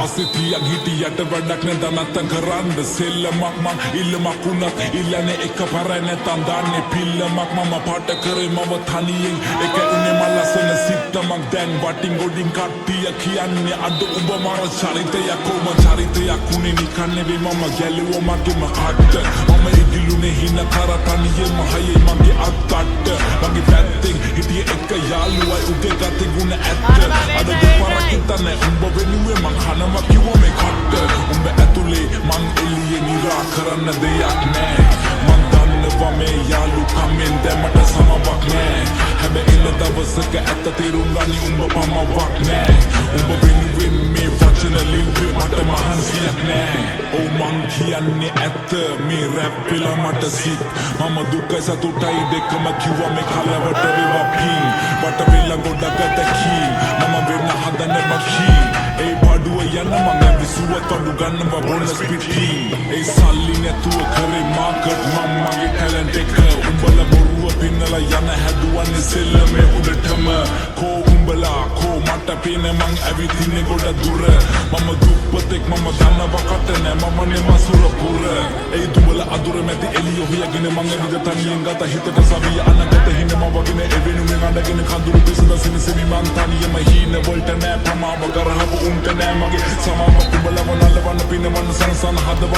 අසිතියක් හිටියට වැඩක් නැද නැත්තම් කරන්න සෙල්ලමක් මං ඉල්ලමක් වුණත් ඉල්ලන්නේ එක පරයි නැත්තම් දාන්නේ පිල්ලමක් මම පාට කරේ මම තනියෙන් එක උනේ මල ලස්සන සිත්තමක් දැන් වටින් ගොඩින් කට්ටිය කියන්නේ අද උඹ මර චරිතයක් කොම චරිතයක් උනේ නිකන් නෙවෙයි මම ගැලුවා මගේම අට්ට මම ඉදිලුනේ හින කර තනියෙම හයේ මගේ අත්තට මගේ පැත්තෙන් හිටියේ එක යාළුවයි උගේ ගතේ ගුණ ඇත්ත අද දෙපාරක් හිතන්නේ උඹ වෙනුවේ මං හනවා කිව්වා මේ කට්ට උඹ ඇතුලේ මං එළියේ නිරා කරන්න දෙයක් නෑ මං දන්නවා මේ යාළුකමෙන් දැමට සමවක් නෑ හැබැයි ඉන්න දවසක ඇත්ත තේරුම් ගනි උඹ පමවක් නෑ උඹ වෙනුවෙන් මේ වචන ලිව්වේ මට මහන්සියක් නෑ ඔව් මං කියන්නේ ඇත්ත මේ රැප් පිළ මට සිත් මම දුකයි සතුටයි දෙකම කිව්වා මේ කලවට වේවා පින් වට පිළ ගොඩක දැකී මම වෙන්න හදන මකී ඒ බඩුව යන මම විසුවත් අඩු ගන්නවා බොනස් පිටින් ඒ සල්ලි නැතුව කරේ මාකට් මම මගේ ටැලන්ට් එක උඹලා බොරුව පින්නලා යන හැදුවන්නේ සෙල්ලමේ උඩටම කෝ උඹලා කෝ මට පේන මං ඇවිදින්නේ ගොඩ දුර මම දුප්පතෙක් මම දන්නවා කට නෑ මම නේ මසුර පුර ඒ දුඹලා අදුර මැද එළිය හොයගෙන මං ඇවිද තනියෙන් ගත හිතට සවිය අනගත හින මම වගෙන එවෙනුනේ අඬගෙන කඳුළු පිසඳ සිනිසෙවි මං තනියම හීන වලට නෑ පමාව කරහපු උන්ට නෑ මගේ සමාව උඹලා වනල්ලවන්න පිනවන්න සංසන හදවන්න